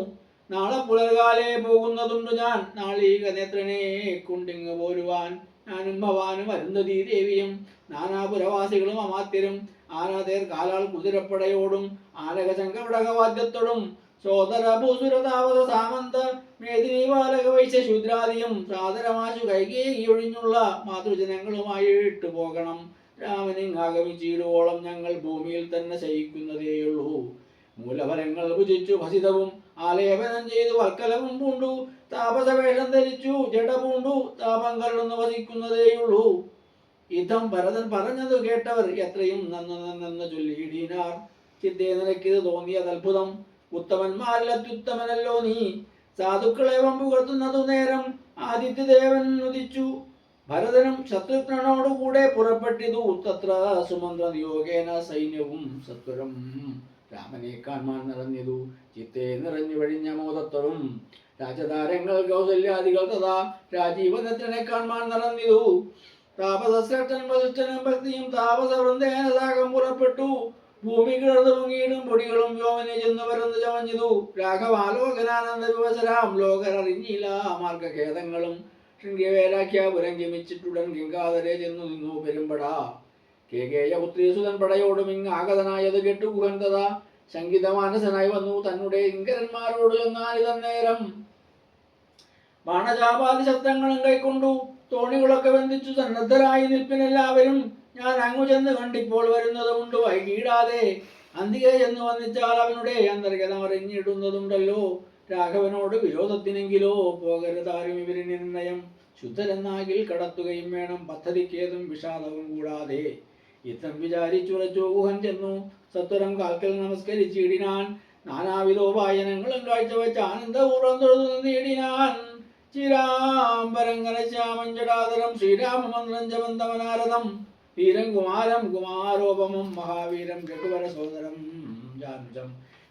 നാളെ പുലർകാലേ പോകുന്നതുണ്ട് ഞാൻ നാളീക നേത്രനെ കൊണ്ടിങ്ങ് പോരുവാൻ ഞാനും ഭവാനും അരുന്ധതി ദേവിയും നാനാപുരവാസികളും അമാത്യരും ആനാതേർ കാലാൾ കുതിരപ്പടയോടും ആനകശങ്കടകവാദ്യത്തോടും സോദര ഭൂസുരതാവത സാമന്ത മേദിനി ബാലക വൈശ്യ ശൂദ്രാദിയും സാദരമാശു കൈകേയി ഒഴിഞ്ഞുള്ള മാതൃജനങ്ങളുമായിട്ട് പോകണം രാമനിങ്ങാഗമിച്ചിടുവോളം ഞങ്ങൾ ഭൂമിയിൽ തന്നെ ശയിക്കുന്നതേയുള്ളൂ മൂലഫലങ്ങൾ ഭുജിച്ചു ഭസിതവും ആലേപനം ചെയ്തു വൽക്കലവും പൂണ്ടു താപസവേഷം ധരിച്ചു ജട പൂണ്ടു താപം കരുന്ന് വസിക്കുന്നതേയുള്ളൂ ഇതം ഭരതൻ പറഞ്ഞത് കേട്ടവർ എത്രയും നന്ന് ചൊല്ലിയിടീനാർ ചിന്തേ നിനക്കിത് തോന്നിയത് അത്ഭുതം ഉത്തമന്മാരിൽ അത്യുത്തമനല്ലോ നീ സാധുക്കളെ പുകഴ്ത്തുന്നതു നേരം ആദിത്യദേവൻ ഉദിച്ചു ഭരതനും ശത്രുഘ്നോടുകൂടെ പുറപ്പെട്ടിതു തത്ര സുമന്ത്ര നിയോഗേന സൈന്യവും സത്വരം രാമനെ കാൺമാൻ നിറഞ്ഞതു ചിത്തെ നിറഞ്ഞു വഴിഞ്ഞ മോദത്തോടും രാജതാരങ്ങൾ കൗസല്യാദികൾ തഥാ രാജീവദത്തനെ കാൺമാൻ നിറഞ്ഞതു താപസശ്രേഷ്ഠൻ വസിഷ്ഠനും ഭക്തിയും താപസവൃന്ദേന സാകം പുറപ്പെട്ടു ഭൂമി കിടന്നു പൊങ്ങിയിടും പൊടികളും വ്യോമനെ ചെന്ന് പരന്ന് ചമഞ്ഞതു രാഘവാലോകനാനന്ദ വിവസരാം ലോകരറിഞ്ഞില്ല മാർഗഖേദങ്ങളും ശൃംഗവേരാഖ്യാപുരം ഗമിച്ചിട്ടുടൻ ഗംഗാധരെ ചെന്നു നിന്നു പെരുമ്പട കേകേയപുത്രീസുതൻ പടയോടും ഇങ്ങാഗതനായത് കേട്ടു ഗുഹന്തത ശങ്കിതമാനസനായി വന്നു തന്നെ ഇങ്കരന്മാരോട് ചൊന്നാനിതന്നേരം ബാണചാപാതി ശസ്ത്രങ്ങളും കൈക്കൊണ്ടു തോണികളൊക്കെ ബന്ധിച്ചു സന്നദ്ധരായി നിൽപ്പിനെല്ലാവരും ഞാൻ അങ്ങു ചെന്ന് കണ്ടിപ്പോൾ വരുന്നതുകൊണ്ട് വൈകിടാതെ അന്തികെ ചെന്ന് വന്നിച്ചാൽ അവനുടെ അന്തർഗതം അറിഞ്ഞിടുന്നതുണ്ടല്ലോ രാഘവനോട് വിരോധത്തിനെങ്കിലോ പോകരുതാരും ഇവരിന് നിർണയം ശുദ്ധരെന്നാകിൽ കടത്തുകയും വേണം പദ്ധതിക്കേതും വിഷാദവും കൂടാതെ ഇത്തം വിചാരിച്ചുറച്ചു ഊഹൻ ചെന്നു സത്വരം കാൽക്കൽ നമസ്കരിച്ചിടിനാൻ നാനാവിധോപായനങ്ങളും കാഴ്ചവെച്ച് ആനന്ദപൂർവ്വം തൊഴുതു നേടിനാൻ ശ്രീരാംബരങ്കനശ്യാമഞ്ജടാതരം ശ്രീരാമമന്ത്രം ജപന്തമനാരദം വീരം കുമാരം കുമാരോപമം മഹാവീരം രഘുവര സോദരം ജാനുജം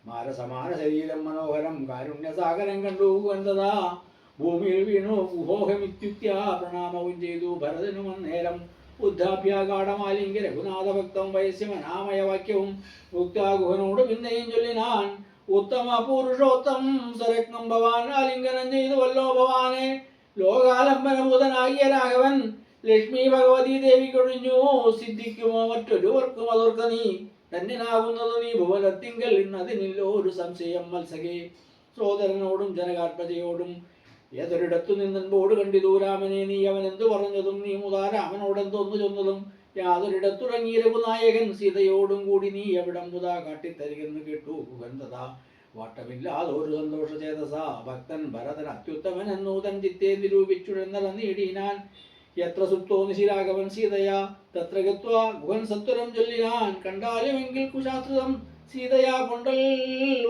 മാരസമാന ശരീരം മനോഹരം കാരുണ്യസാഗരം കണ്ടു ഗന്ധതാ ഭൂമിയിൽ വീണു ഗുഹോഹമിത്യുക്ത്യ പ്രണാമവും ചെയ്തു ഭരതനും അന്നേരം ഉദ്ധാഭ്യാഗാഠമാലിംഗ രഘുനാഥഭക്തം വയസ്യമനാമയ വാക്യവും മുക്താഗുഹനോട് പിന്നെയും ചൊല്ലിനാൻ ഉത്തമ പുരുഷോത്തം സരത്നം ഭവാൻ ആലിംഗനം ചെയ്തു വല്ലോ ഭവാനെ ലോകാലംബനഭൂതനാകിയ രാഘവൻ ലക്ഷ്മി ഭഗവതി ദേവി കൊഴിഞ്ഞു സിദ്ധിക്കുമോ മറ്റൊരുവർക്കും അതോർക്ക നീ ധന്യനാകുന്നത് നീ ഭുവനത്തിങ്കൽ ഇന്നതിനില്ലോ ഒരു സംശയം മത്സകേ സോദരനോടും ജനകാത്മജയോടും ഏതൊരിടത്തു നിന്നൻപോട് കണ്ടിതു രാമനെ നീ അവൻ എന്തു പറഞ്ഞതും നീ മുതാ രാമനോടെന്തോന്നു ചൊന്നതും യാതൊരിടത്തുറങ്ങി രഘുനായകൻ സീതയോടും കൂടി നീ എവിടം മുതാ കാട്ടിത്തരികെന്ന് കേട്ടു ഗന്ധത വാട്ടമില്ലാതൊരു സന്തോഷ ചേതസ ഭക്തൻ ഭരതൻ അത്യുത്തമൻ എന്നൂ തൻ ചിത്തെ നിരൂപിച്ചുഴന്നറ നേടിനാൻ എത്ര സുപ്തോ നിശിരാഘവൻ സീതയാ തത്ര ഗത്വാ ഗുഹൻ സത്വരം ചൊല്ലിനാൻ കണ്ടാലുമെങ്കിൽ കുശാസ്ത്രം സീതയാ കൊണ്ടൽ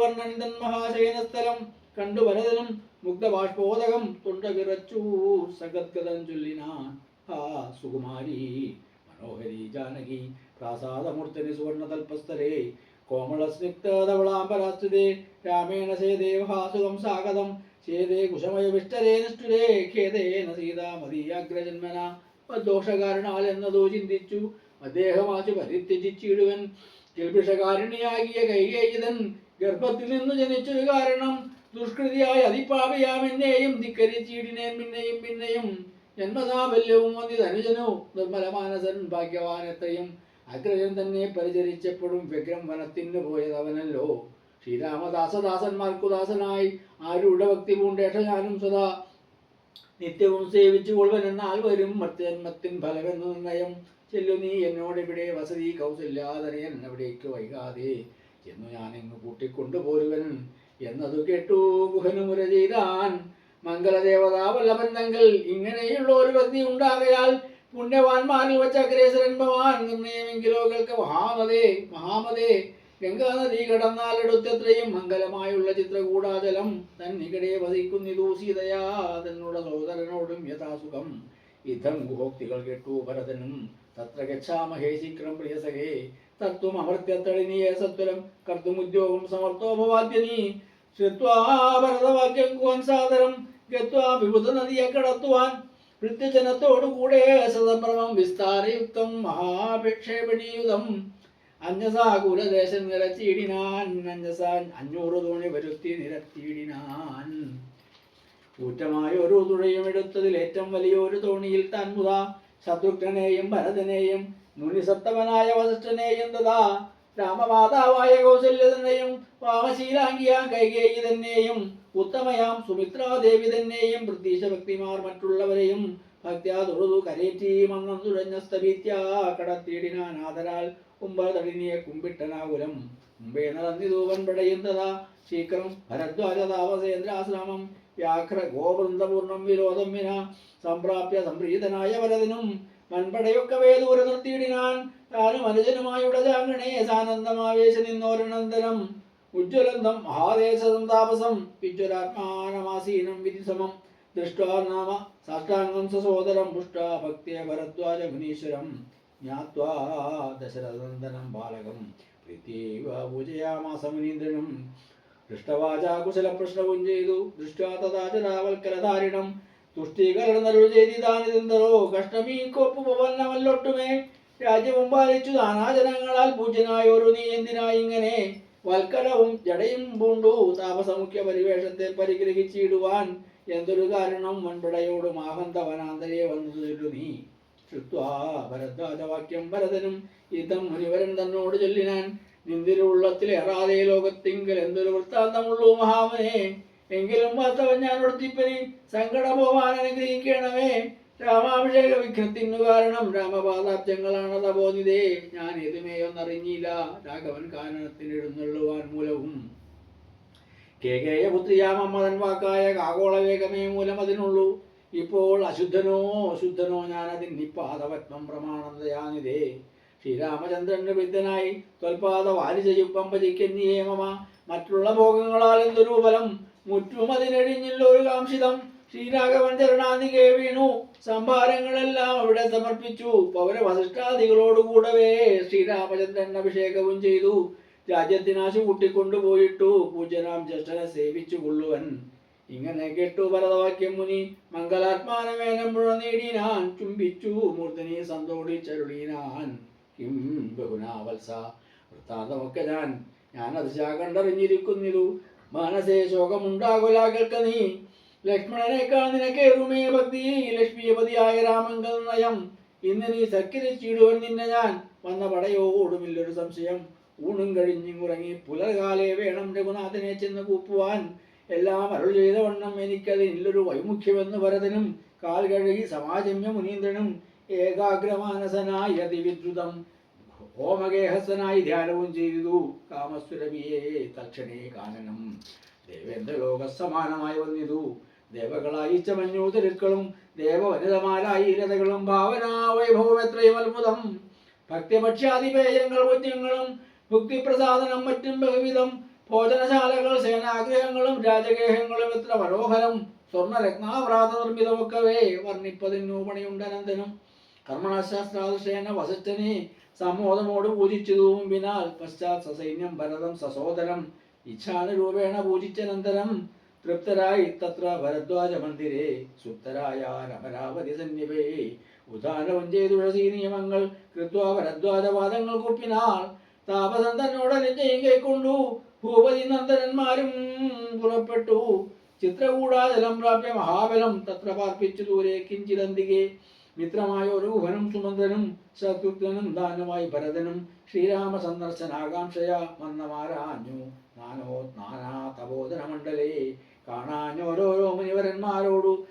വർണ്ണനിതൻ മഹാശയനസ്ഥലം കണ്ടു ഭരതനും മുഗ്ധബാഷ്പോദകം തൊണ്ട വിറച്ചു സഗദ്ഗതം ചൊല്ലിനാൻ ആ സുകുമാരി മനോഹരി ജാനകി പ്രാസാദമൂർത്തനി സുവർണതൽപസ്ഥലേ കോമളസ്നിഗ്ധധവളാംബരാസ്തുതേ രാമേണ സേദേവഹാസുഖം സാഗതം ചേതേ കുശമയവിഷ്ടരേ നിഷ്ഠുരേ ഖേദേന സീതാമതീയാഗ്രജന്മന ദോഷകാരണാൽ എന്നതോ ചിന്തിച്ചു അദ്ദേഹമാച്ചു പരിത്യജിച്ചിടുവൻ കിൽബിഷകാരുണിയാകിയ കൈകേയിതൻ ഗർഭത്തിൽ നിന്ന് ജനിച്ചൊരു കാരണം ദുഷ്കൃതിയായ അതിപാപിയാമെന്നെയും ധിക്കരിച്ചിടിനേൻ പിന്നെയും പിന്നെയും ജന്മസാഫല്യവും വന്നിതനുജനു നിർമ്മലമാനസൻ ഭാഗ്യവാൻ എത്രയും അഗ്രജൻ തന്നെ പരിചരിച്ചപ്പോഴും വ്യഗ്രം വനത്തിന് പോയതവനല്ലോ ശ്രീരാമദാസദാസന്മാർക്കു ദാസനായി ആരുടെ ഭക്തി പൂണ്ടേഷ ഞാനും സദാ നിത്യവും സേവിച്ചു കൊള്ളുവനെന്നാൽ വരും മർത്യജന്മത്തിൻ ഫലമെന്നു നിർണയം ചെല്ലു നീ എന്നോടെവിടെ വസതി കൗസല്യാതരയൻ എവിടേക്ക് വൈകാതെ ചെന്നു ഞാനെങ്ങ് കൂട്ടിക്കൊണ്ടുപോരുവൻ എന്നതു കേട്ടു ഗുഹനുമുര ചെയ്താൻ മംഗളദേവതാവല്ലഭൻ തങ്ങൾ ഇങ്ങനെയുള്ള ഒരു ഭക്തി ഉണ്ടാകയാൽ പുണ്യവാന്മാരിൽ വച്ച അഗ്രേസരൻ ഭവാൻ നിർണയമെങ്കിലോ കേൾക്ക മഹാമതേ ഗംഗാനദി കടന്നാലെടുത്തത്രയും മംഗലമായുള്ള ചിത്രകൂടാചലം തന്നികടെ വസിക്കുന്നിതു സീതയാ തന്നുടെ സഹോദരനോടും യഥാസുഖം ഇതം ഗുഹോക്തികൾ കേട്ടു ഭരതനും തത്ര ഗച്ഛാമഹേ ശീഘ്രം പ്രിയസഖേ തത്വം അമർത്യത്തളിനിയെ സത്വരം കർത്തുമുദ്യോഗം സമർത്ഥോ ഭവാദ്യനീ ശ്രുത്വാ ഭരതവാക്യം കുവൻ സാദരം ഗത്വാ വിബുധ നദിയെ കടത്തുവാൻ വൃത്യജനത്തോടുകൂടെ സദഭ്രമം വിസ്താരയുക്തം മഹാഭിക്ഷേപണീയുതം അന്യസാകുലദേശം നിരത്തിയിടിനാൻ 500 തോണി വരുത്തി നിരത്തിയിടിനാൻ ഊറ്റമായ ഒരു തുഴയും എടുത്തതിൽ ഏറ്റവും വലിയൊരു തോണിയിൽ താൻ മുതാ ശത്രുഘ്നെയും ഭരതനെയും മുനിസത്തമനായ വസിഷ്ഠനെയും തഥാ രാമമാതാവായ കൗസല്യതന്നെയും വാമശീലാംഗിയ കൈകേയി തന്നെയും ഉത്തമയാം സുമിത്രാദേവി തന്നെയും പ്രതീശഭക്തിമാർ മറ്റുള്ളവരെയും ഭക്ത്യാ തൊഴുതു കരേറ്റി മന്നം തുഴഞ്ഞ സ്തഭീത്യ കടത്തിയിടിനാൻ ആദരാൽ കുംഭതടിനിയെ കുമ്പിട്ടനാകുലം മുമ്പേ നടന്നിതു വൻപടയും തഥാ ശീഘ്രം ഭരദ്വാജതാവസേന്ദ്രാശ്രമം വ്യാഘ്ര ഗോവൃന്ദപൂർണം വിരോധം വിന സംപ്രാപ്യ സംപ്രീതനായ വരദനും വൻപടയൊക്കവേ ദൂരെ നിർത്തിയിടിനാൻ താനും അനുജനുമായുടെ ജാങ്കണേ സാനന്ദമാവേശ നിന്നോരനന്തരം ഉജ്ജ്വലന്തം മഹാദേശം താപസം വിജ്വലാത്മാനമാസീനം വിധിസമം ദൃഷ്ട്വാ നാമ സാഷ്ടാംഗം സസോദരം പുഷ്ടാ ഭക്തിയ ഭരദ്വാജ മുനീശ്വരം ജ്ഞാത്വാ ദശരഥനന്ദനം ബാലകം പ്രീത്യൈവ പൂജയാമാസ മുനീന്ദ്രനും ദൃഷ്ടവാചാ കുശലപ്രശ്നവും ചെയ്തു ദൃഷ്ട്യാ തഥാ ചരാവൽക്കലധാരിണം തുഷ്ടീകരണനരുൾ ചെയ്തിതാനിതെന്തറോ കഷ്ടമീ കോപ്പുപവന്നമല്ലൊട്ടുമേ രാജ്യവും പാലിച്ചു നാനാജനങ്ങളാൽ പൂജ്യനായൊരു നീ എന്തിനായി ഇങ്ങനെ വൽക്കലവും ജടയും പൂണ്ടു താപസമുഖ്യ പരിവേഷത്തെ പരിഗ്രഹിച്ചിടുവാൻ എന്തൊരു കാരണം വൻപടയോട് മാഹന്തവനാന്തരെ വന്നു ചൊല്ലു നീ ശ്രുത്വാ ഭരദ്വാജവാക്യം ഭരതനും ഇതം മുനിവരൻ തന്നോട് ചൊല്ലിനാൻ നിന്തിരുള്ളത്തിലേറാതെ ലോകത്തിങ്കൽ എന്തൊരു വൃത്താന്തമുള്ളൂ മഹാമനെ എങ്കിലും വാസ്തവം ഞാൻ ഒടുത്തിപ്പനി സങ്കടപോവാൻ അനുഗ്രഹിക്കണമേ രാമാഭിഷേക വിഘ്നത്തിനു കാരണം രാമപാദാബ്ജങ്ങളാണ് തപോനിതേ ഞാൻ ഏതുമേയൊന്നറിഞ്ഞില്ല രാഘവൻ കാനനത്തിനെഴുന്നള്ളുവാൻ മൂലവും കേകേയപുത്രിയാമമ്മതൻ വാക്കായ കാകോളവേഗമേ മൂലം അതിനുള്ളൂ ഇപ്പോൾ അശുദ്ധനോ ശുദ്ധനോ ഞാൻ അതിന്നിപ്പാദപത്മം പ്രമാണന്തയാനിതേ ശ്രീരാമചന്ദ്രന്റെ വിദ്യനായി ത്വൽപാദ വാരിചയുപ്പം ഭജിക്കന്യേ മമ മറ്റുള്ള ഭോഗങ്ങളാൽ എന്തൊരു ഫലം മുറ്റും അതിനഴിഞ്ഞില്ലൊരു കാംക്ഷിതം ശ്രീരാഘവൻ ചരണാന്തികെ വീണു സംഭാരങ്ങളെല്ലാം അവിടെ സമർപ്പിച്ചു പൗരവസിഷ്ഠാദികളോടുകൂടവേ ശ്രീരാമചന്ദ്രൻ അഭിഷേകവും ചെയ്തു രാജ്യത്തിനാശു കൂട്ടിക്കൊണ്ടുപോയിട്ടു പൂജ്യനാം ജ്യേഷ്ഠനെ സേവിച്ചു കൊള്ളുവൻ ഇങ്ങനെ കേട്ടു ഭരതവാക്യം മുനി മംഗലാത്മാനമേനം മുഴ നേടിനാൻ ചുംബിച്ചു മൂർധനി സന്തോടിച്ചരുളീനാൻ കിം ബഹുനാവത്സ വൃത്താന്തമൊക്കെ ഞാനത് കണ്ടറിഞ്ഞിരിക്കുന്നിതു മനസ്സേ ശോകമുണ്ടാകുല കേൾക്ക നീ ലക്ഷ്മണനേക്കാൾ നിനക്കേറുമേ ഭക്തി ലക്ഷ്മിപതിയായ രാമങ്കൽ നയം ഇന്ന് നീ സൽക്കരിച്ചിടുവൻ നിന്നെ ഞാൻ വന്ന പടയോടുമില്ലൊരു സംശയം ഊണും കഴിഞ്ഞിങ്ങുറങ്ങി പുലർകാലേ വേണം രഘുനാഥനെ ചെന്ന് കൂപ്പുവാൻ എല്ലാം അരുൾ ചെയ്ത വണ്ണം എനിക്കതിനില്ലൊരു വൈമുഖ്യമെന്ന് ഭരതനും കാൽ കഴുകി സമാജമ്യ മുനീന്ദ്രനും ഏകാഗ്രമാനസനായി അതിവിദ്രുതം ഹോമഗേഹസ്ഥനായി ധ്യാനവും ചെയ്തു കാമസുരഭിയെ തൽക്ഷണേ കാനനം ദേവേന്ദ്രലോകസമാനമായി വന്നിതു ദേവകളായി ചമഞ്ഞൂതിരുക്കളും ദേവവനിതമാരായി രഥകളും ഭാവനാ വൈഭവം എത്രയും അത്ഭുതം ഭക്തിപക്ഷ്യാതിപേയങ്ങൾ പുണ്യങ്ങളും ഭുക്തിപ്രസാദനം മറ്റും ബഹുവിധം ഭോജനശാലകൾ സേനാഗ്രഹങ്ങളും രാജഗേഹങ്ങളും എത്ര മനോഹരം സ്വർണ്ണരത്നാവ്രാത നിർമ്മിതമൊക്കവേ വർണ്ണിപ്പതിനു പണിയുണ്ടനന്തനും കർമ്മണശാസ്ത്രാദൃശേന വസിഷ്ഠനെ സമ്മോദമോട് പൂജിച്ചതു മുമ്പിനാൽ പശ്ചാത് സസൈന്യം ഭരതം സസോദരം ഇച്ഛാനുരൂപേണ പൂജിച്ചനന്തരം തൃപ്തരായി തത്ര ഭരദ്വാജ മന്ദിരേ സുപ്തരായ രമരാവതി സന്നിപേ ഉദാനവും ചെയ്തുഴസീ നിയമങ്ങൾ കൃത്വ ഭരദ്വാജവാദങ്ങൾ കുപ്പിനാൾ താപസൻ തന്നോടനുജയും കൈക്കൊണ്ടു ഭൂപതി നന്ദനന്മാരും പുറപ്പെട്ടു ചിത്രകൂടാചലം പ്രാപ്യ മഹാബലം തത്ര പാർപ്പിച്ചു ദൂരെ കിഞ്ചിതന്തികെ മിത്രമായ ഒരു ഗുഹനും സുമന്ത്രനും ശത്രുഘ്നും ദാനമായി ഭരതനും ശ്രീരാമ സന്ദർശനാകാംക്ഷയ വന്നമാരാഞ്ഞു നാനാ തപോധന മണ്ഡലേ കാണാഞ്ഞോരോരോ മുനിവരന്മാരോടു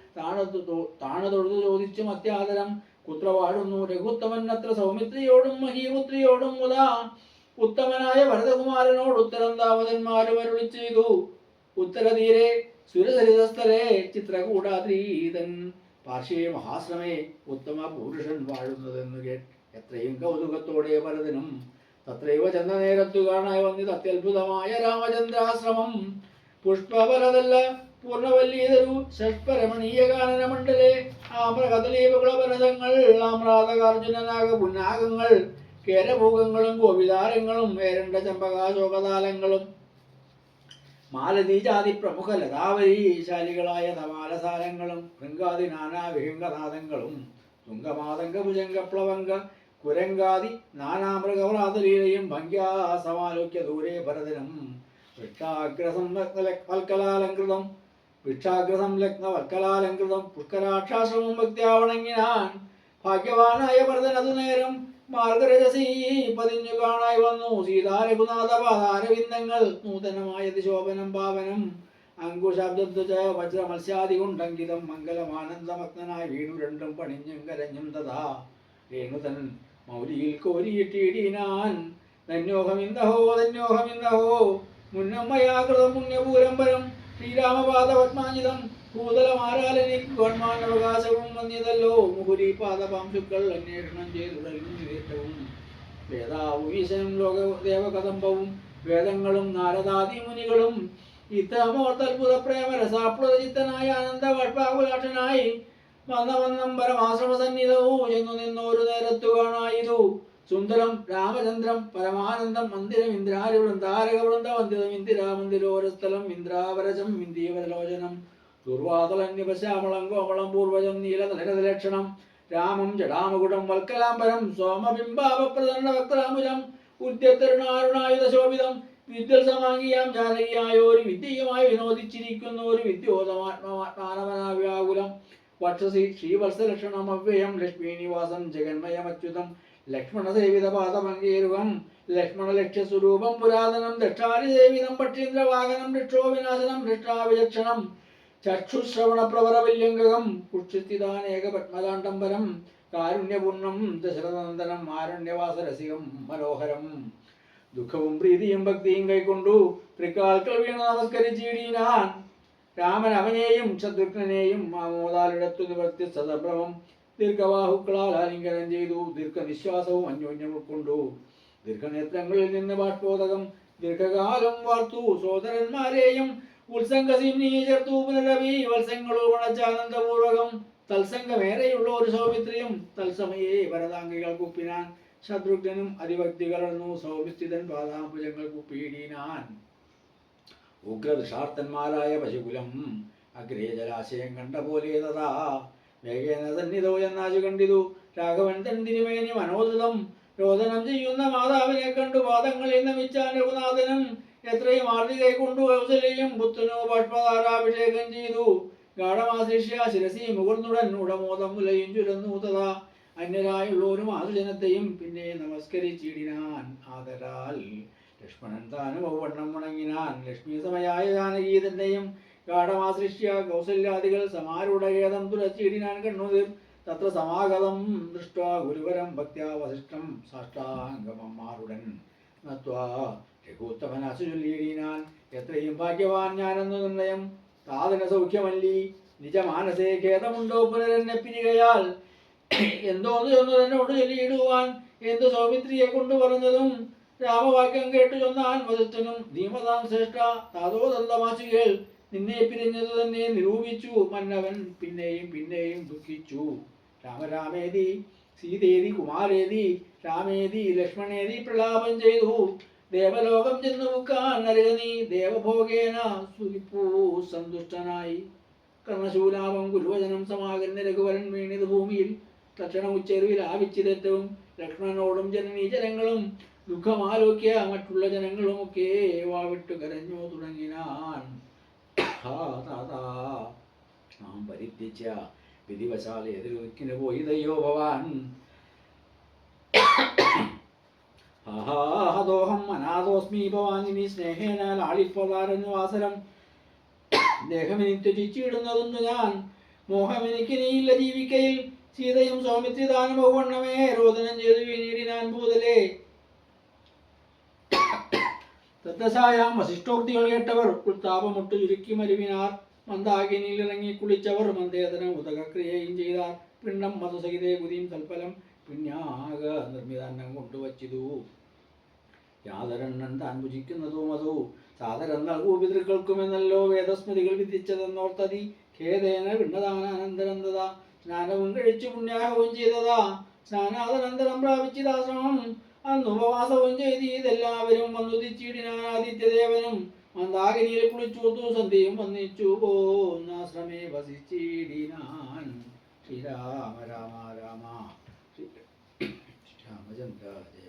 താണതൊഴുതു ചോദിച്ചു അത്യാദരം കുത്ര വാഴുന്നു രഘുത്തമൻ അത്ര സൗമിത്രിയോടും മഹീപുത്രിയോടും മുതാ ഉത്തമനായ ഭരതകുമാരനോട് ഉത്തരം താപസന്മാരും അരുളി ചെയ്തു ഉത്തരതീരെ സുരസരിതസ്ഥലേ ചിത്രകൂടാദ്രീതൻ പാർശ്വേ മഹാശ്രമേ ഉത്തമ പുരുഷൻ വാഴുന്നതെന്നു എത്രയും കൗതുകത്തോടെ ഭരതനും തത്രൈവ ചെന്ന നേരത്തു കാണായി വന്നിത് അത്യത്ഭുതമായ രാമചന്ദ്രാശ്രമം പുഷ്പഫലതല്ല പൂർണ്ണവല്ലീതരു ഷഷ്പരമണീയ കാനന മണ്ഡലേ ആമ്രകദലീപകുളപരസങ്ങൾ ആമ്രാതകാർജുനനാഗ പുന്നാഗങ്ങൾ കേരഭൂഗങ്ങളും ഗോപിതാരങ്ങളും വേരണ്ട ചമ്പകാശോകതാലങ്ങളും മാലതീജാതി പ്രമുഖ ലതാവരീശാലികളായ തമാലസാരങ്ങളും ഭൃംഗാദി നാനാ വിഹംഗനാദങ്ങളും തുങ്കമാതംഗ ഭുജംഗ പ്ലവംഗ കുരങ്കാദി നാനാമൃഗവ്രാതലീലയും ഭംഗ്യാസമാലോക്യ ദൂരെ ഭരതനും വൽക്കലാലങ്കൃതം വൽക്കലാലങ്കൃതം പുഷ്കരാക്ഷാശ്രമം ഭക്തിയാവണങ്ങിനാൻ ഭാഗ്യവാനായ ഭരതൻ അതു നേരം മാർഗരജസീ പതിഞ്ഞു കാണായി വന്നു സീതാരഘുനാഥ പാദാരവിന്ദങ്ങൾ നൂതനമായത് ശോഭനം പാവനം അങ്കുശബ്ദ വജ്ര മത്സ്യാദികുണ്ടങ്കിതം മംഗലമാനന്ദമഗ്നായി വീണു രണ്ടും പണിഞ്ഞും കരഞ്ഞും തഥാ രേണുതൻ മൗലിയിൽ കോരിയിട്ടിടീനാൻ ധന്യോഹമിന്ദഹോ മുന്നമ്മയാകൃതം പുണ്യപൂരംബരം ശ്രീരാമപാദ പത്മാജിതം ഭൂതലമാരാലനിക്കുവന്മാനവകാശവും വന്നിയതല്ലോ മുഹുരി പാദപാംശുക്കൾ അന്വേഷണം ചെയ്തുടലും വേദാവും ഈശനും ലോക ദേവകദംബവും വേദങ്ങളും നാരദാദി മുനികളും ഇത്തമോർത്തത്ഭുത പ്രേമരസാപ്ലുതചിത്തനായ ആനന്ദവട്പാകുലാക്ഷനായി വന്നം പരമാശ്രമ സന്നിധവും ചെന്നു നിന്നൊരു നേരത്തു കാണായിതു സുന്ദരം രാമചന്ദ്രം പരമാനന്ദം മന്ദിരം ഇന്ദ്രാരി വൃന്ദാരക വൃന്ദ വന്ദിതം ഇന്ദിരാമന്ദിരോരസ്ഥലം ഇന്ദ്രാവരജം ഇന്ദീവരലോചനം ദുർവാതലന്യപശ്യാമളം കോമളം പൂർവജം നീലതലകലക്ഷണം രാമം ജടാമകുടം വൽക്കലാംബരം സോമബിംബാവപ്രദണ്ഡ വക്രാമുജം ഉദ്യത്തരുണാരുണായുധശോഭിതം വിദ്വൽ സമാംഗിയാം ജാനകിയായ ഒരു വിദ്യയുമായി വിനോദിച്ചിരിക്കുന്ന ഒരു വിദ്യോതമാത്മാനവനാവ്യാകുലം വക്ഷസി ശ്രീവത്സലക്ഷണം അവ്യയം ലക്ഷ്മീനിവാസം ജഗന്മയമച്യുതം ലക്ഷ്മണസേവിത പാദമങ്കേരുകം ലക്ഷ്മണലക്ഷ്യസ്വരൂപം പുരാതനം ദക്ഷാരിസേവിതം പക്ഷീന്ദ്രവാഹനം ദക്ഷോവിനാശനം ദക്ഷാവിചക്ഷണം ചക്ഷുശ്രവണപ്രവരവല്യംഗകം പുഷ്ടിസ്ഥിതാനേക പത്മലാണ്ഡംബരം കാരുണ്യപൂർണം ദശരഥനന്ദനം ആരണ്യവാസരസികം മനോഹരം ദുഃഖവും പ്രീതിയും ഭക്തിയും കൈക്കൊണ്ടു തൃക്കാൽക്കൽ വീണു നമസ്കരിച്ചിടീനാൻ രാമൻ അവനെയും ശത്രുഘ്നെയും മാമോദാലിടത്തു നിവർത്തി സദഭ്രമം ദീർഘബാഹുക്കളാൽ ആലിംഗനം ചെയ്തു ദീർഘനിശ്വാസവും അന്യോന്യം ഉൾക്കൊണ്ടു ദീർഘനേത്രങ്ങളിൽ നിന്ന് ബാഷ്പോദകം ദീർഘകാലം വാർത്തു സോദരന്മാരെയും ഉത്സംഗസിംഹി ചേർത്തു പുനരവി വത്സങ്ങളോ വണച്ചാനന്ദപൂർവകം തത്സംഗമേറെയുള്ള ഒരു സൗമിത്രിയും തത്സമയെ വരതാംഗികൾ കുപ്പിനാൻ ശത്രുഘ്നും അതിഭക്തി കലർന്നു സൗമിസ്ഥിതൻ പാദാംബുജങ്ങൾ കുപ്പിയിടീനാൻ ഉഗ്രദൃഷാർത്ഥന്മാരായ പശുകുലം അഗ്രേ ജലാശയം കണ്ട പോലെ തഥാ വേഗേന സന്നിധോ എന്നാശു കണ്ടിതു രാഘവൻ തൻ തിരുമേനി മനോദൃതം രോദനം ചെയ്യുന്ന മാതാവിനെ കണ്ടു പാദങ്ങളിൽ നമിച്ചാൻ രഘുനാഥനും എത്രയും ആർത്തി കൈക്കൊണ്ടു കൗസല്യം പുത്രനോ ബാഷ്പധാരാഭിഷേകം ചെയ്തു ഗാഠമാശിഷ്യ ശിരസി മുകർന്നുടൻ ഉടമോദം മുലയും ചുരന്നു തഥാ അന്യരായുള്ളോരും ആസുജനത്തെയും പിന്നെ നമസ്കരിച്ചിടിനാൻ ആദരാൽ ലക്ഷ്മണൻ താനും ഔവണ്ണം വണങ്ങിനാൻ ലക്ഷ്മി സമയായ ജാനകീതന്റെയും ഗാഠമാശ്രിഷ്യ കൗസല്യാദികൾ സമാരൂഢഖേദം തുലച്ചിടിനാൻ കണ്ണുതിർ തത്ര സമാഗതം ദൃഷ്ട്വാ ഗുരുവരം ഭക്ത്യാ വസിഷ്ഠം സാഷ്ടാംഗമമ്മാരുടൻ നത്വാ രഘുത്തമനാശു ചൊല്ലിയിടീനാൻ എത്രയും ഭാഗ്യവാൻ ഞാനെന്നു നിർണയം താതന സൗഖ്യമല്ലി നിജമാനസേ ഖേദമുണ്ടോ പുനരെന്നെ പിരികയാൽ എന്തോന്ന് ചെന്നു എന്നോട് ചൊല്ലിയിടുവാൻ എന്തു സൗമിത്രിയെ കൊണ്ടു പറഞ്ഞതും രാമവാക്യം കേട്ടു ചൊന്നാൻ വസിഷ്ഠനും ധീമതാം ശ്രേഷ്ഠ താതോദന്തമാശുകൾ നിന്നെ പിരിഞ്ഞതു തന്നെ നിരൂപിച്ചു മന്നവൻ പിന്നെയും പിന്നെയും ദുഃഖിച്ചു രാമരാമേതി സീതേതി കുമാരേതി രാമേതി ലക്ഷ്മണേതി പ്രലാപം ചെയ്തു ദേവലോകം ചെന്നു മുക്കാൻ നരകനീ ദേവഭോഗേന സുഖിപ്പൂ സന്തുഷ്ടനായി കർണശൂലാപം ഗുരുവചനം സമാകരന് രഘുവരൻ വീണിത് ഭൂമിയിൽ തക്ഷണം ഉച്ചെരുവിൽ ആവിച്ചിതറ്റവും ലക്ഷ്മണനോടും ജനനീജനങ്ങളും ദുഃഖമാലോക്യ മറ്റുള്ള ജനങ്ങളുമൊക്കെ വാവിട്ടു കരഞ്ഞു തുടങ്ങിനാൻ നാം പരിത്യജ വിധിവശാൽ ഏതൊരു ദിക്കിന് പോയി ദയ്യോ ഭവാൻ ദോഹം അനാഥോസ്മി ഭവാനിനി സ്നേഹേന ലാളിപ്പതാരഞ്ഞു വാസരം ദേഹമെനി ത്യജിച്ചിടുന്നതൊന്നു ഞാൻ മോഹമെനിക്ക് നീയില്ല ജീവിക്കയിൽ സീതയും സൗമിത്രിദാനം ഔവണ്ണമേ രോദനം ചെയ്തു വീണിടിനാൻ ഭൂതലേ തദ്ദശായാം വസിഷ്ഠോക്തികൾ കേട്ടവർ ഉൾത്താപമൊട്ടു ചുരുക്കി മരുവിനാർ മന്ദാകിനിയിൽ ഇറങ്ങി കുളിച്ചവർ മന്ദേതനം ഉദകക്രിയയും ചെയ്താർ പിണ്ഡം മധുസഹിതേ കുതിയും തൽഫലം പിണ്യാക നിർമ്മിതാന്നം കൊണ്ടുവച്ചിതു യാതൊരെണ്ണൻ താൻ ഭുജിക്കുന്നതോ മതോ സാദരം നൽകൂ പിതൃക്കൾക്കുമെന്നല്ലോ വേദസ്മൃതികൾ വിധിച്ചതെന്നോർത്തതി ഖേദേന പിണ്ടദാനാനന്തരം തഥാ സ്നാനവും കഴിച്ചു പുണ്യാഹവും ചെയ്തതാ സ്നാനാദനന്തരം പ്രാപിച്ചിതാശ്രമം അന്ന് ഉപവാസവും ചെയ്തീതെല്ലാവരും വന്നുദിച്ചിടിനാൻ ആദിത്യദേവനും മന്ദാകിനിയിൽ കുളിച്ചൂത്തു സന്ധ്യയും വന്നിച്ചു പോന്നാശ്രമേ വസിച്ചിടിനാൻ ശ്രീരാമ രാമ രാമ ശ്രീരാമചന്ദ്ര ജയ